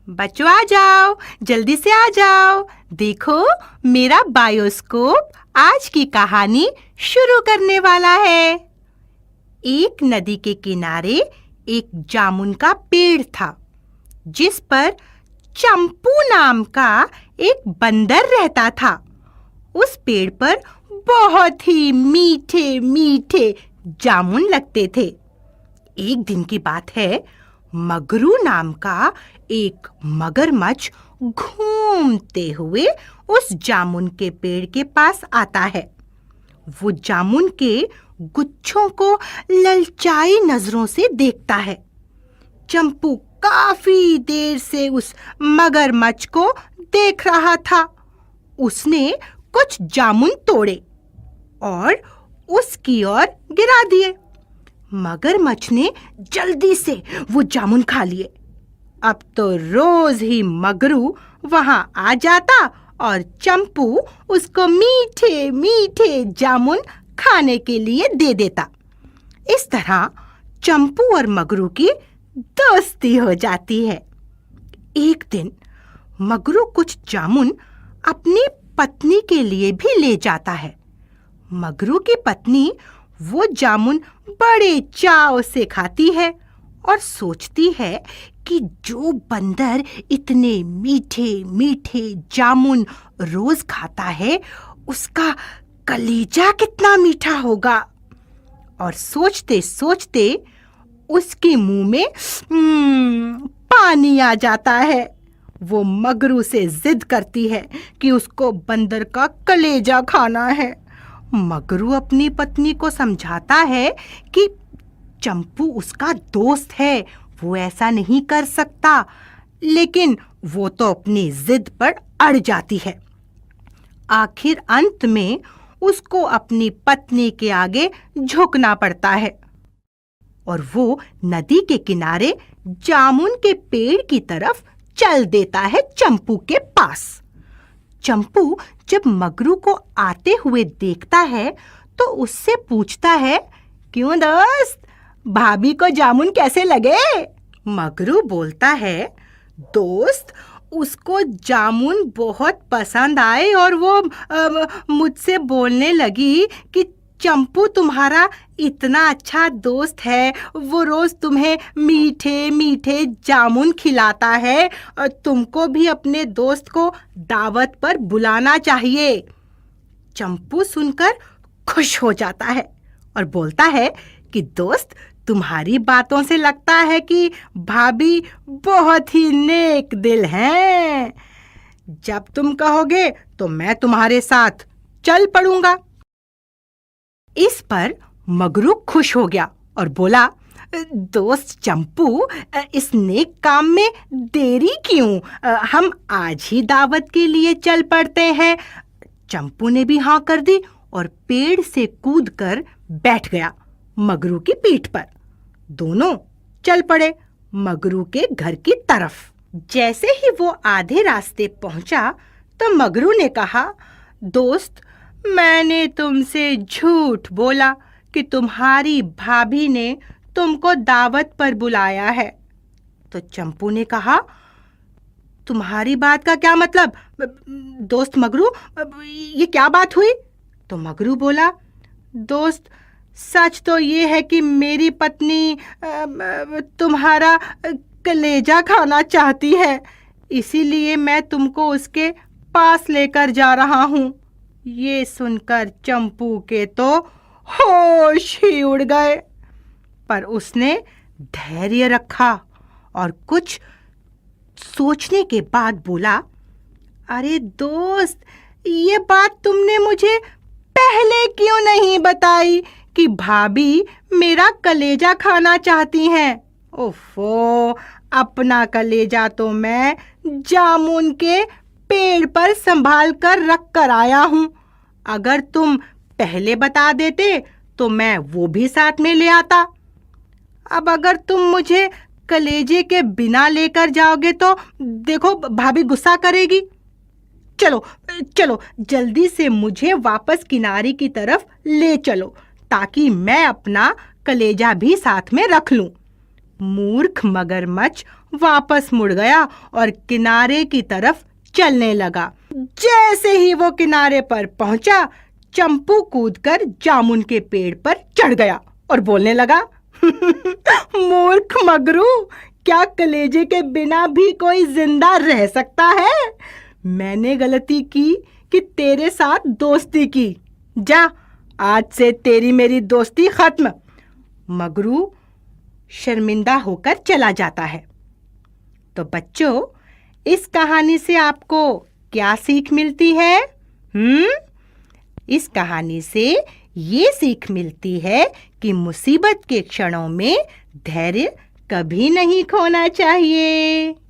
बच्चों आ जाओ, जल्दी से आ जाओ। देखो, मेरा बायोस्कोप आज की कहानी शुरू करने वाला है। एक नदी के किनारे एक जामुन का पेड़ था, जिस पर चंपू नाम का एक बंदर रहता था। उस पेड़ पर बहुत ही मीठे मीठे जामुन लगते थे। एक दिन की बात है, मगरू नाम का एक मगरमच्छ घूमते हुए उस जामुन के पेड़ के पास आता है। वो जामुन के गुच्छों को ललचाई नजरों से देखता है। चंपू काफी देर से उस मगरमच्छ को देख रहा था। उसने कुछ जामुन तोड़े और उसकी ओर गिरा दिए। मगरमच्छ ने जल्दी से वो जामुन खा लिए। अब तो रोज ही मगरू वहां आ जाता और चंपू उसको मीठे मीठे जामुन खाने के लिए दे देता। इस तरह चंपू और मगरू की दोस्ती हो जाती है। एक दिन मगरू कुछ जामुन अपनी पत्नी के लिए भी ले जाता है। मगरू की पत्नी वो जामुन बड़े चाव से खाती है और सोचती है कि जो बंदर इतने मीठे मीठे जामुन रोज खाता है, उसका कलीजा कितना मीठा होगा। और सोचते सोचते उसके मुंह में पानी आ जाता है। वो मगरू से जिद करती है कि उसको बंदर का कलेजा खाना है। मगरू अपनी पत्नी को समझाता है कि चंपू उसका दोस्त है, वो ऐसा नहीं कर सकता, लेकिन वो तो अपनी जिद पर अड़ जाती है। आखिर अंत में उसको अपनी पत्नी के आगे झुकना पड़ता है और वो नदी के किनारे जामुन के पेड़ की तरफ चल देता है चंपू के पास। चंपू जब मगरू को आते हुए देखता है तो उससे पूछता है, क्यों दोस्त, भाभी को जामुन कैसे लगे? मगरू बोलता है, दोस्त, उसको जामुन बहुत पसंद आए और वो मुझसे बोलने लगी कि चंपू तुम्हारा इतना अच्छा दोस्त है, वो रोज तुम्हें मीठे मीठे जामुन खिलाता है, और तुमको भी अपने दोस्त को दावत पर बुलाना चाहिए। चंपू सुनकर खुश हो जाता है और बोलता है कि दोस्त, तुम्हारी बातों से लगता है कि भाभी बहुत ही नेक दिल हैं। जब तुम कहोगे तो मैं तुम्हारे साथ चल पड़ूंगा। इस पर मगरू खुश हो गया और बोला, दोस्त चंपू, इस नेक काम में देरी क्यों? हम आज ही दावत के लिए चल पड़ते हैं। चंपू ने भी हाँ कर दी और पेड़ से कूदकर बैठ गया मगरू की पीठ पर। दोनों चल पड़े मगरू के घर की तरफ। जैसे ही वो आधे रास्ते पहुंचा तो मगरू ने कहा, दोस्त, मैंने तुमसे झूठ बोला कि तुम्हारी भाभी ने तुमको दावत पर बुलाया है। तो चंपू ने कहा, तुम्हारी बात का क्या मतलब दोस्त मगरू, ये क्या बात हुई? तो मगरू बोला, दोस्त, सच तो ये है कि मेरी पत्नी तुम्हारा कलेजा खाना चाहती है, इसीलिए मैं तुमको उसके पास लेकर जा रहा हूँ। ये सुनकर चंपू के तो होश ही उड़ गए, पर उसने धैर्य रखा और कुछ सोचने के बाद बोला, अरे दोस्त, ये बात तुमने मुझे पहले क्यों नहीं बताई कि भाभी मेरा कलेजा खाना चाहती हैं? ओफो, अपना कलेजा तो मैं जामुन के पेड़ पर संभाल कर रख कर आया हूँ। अगर तुम पहले बता देते तो मैं वो भी साथ में ले आता। अब अगर तुम मुझे कलेजे के बिना लेकर जाओगे तो देखो, भाभी गुस्सा करेगी। चलो चलो, जल्दी से मुझे वापस किनारे की तरफ ले चलो, ताकि मैं अपना कलेजा भी साथ में रख लूं। मूर्ख मगरमच्छ वापस मुड़ गया और किनारे की तरफ चलने लगा। जैसे ही वो किनारे पर पहुंचा, चंपू कूदकर जामुन के पेड़ पर चढ़ गया और बोलने लगा, मूर्ख मगरू, क्या कलेजे के बिना भी कोई जिंदा रह सकता है? मैंने गलती की कि तेरे साथ दोस्ती की। जा, आज से तेरी मेरी दोस्ती खत्म। मगरू शर्मिंदा होकर चला जाता है। तो बच्चों, इस कहानी से आपको क्या सीख मिलती है? इस कहानी से ये सीख मिलती है कि मुसीबत के क्षणों में धैर्य कभी नहीं खोना चाहिए।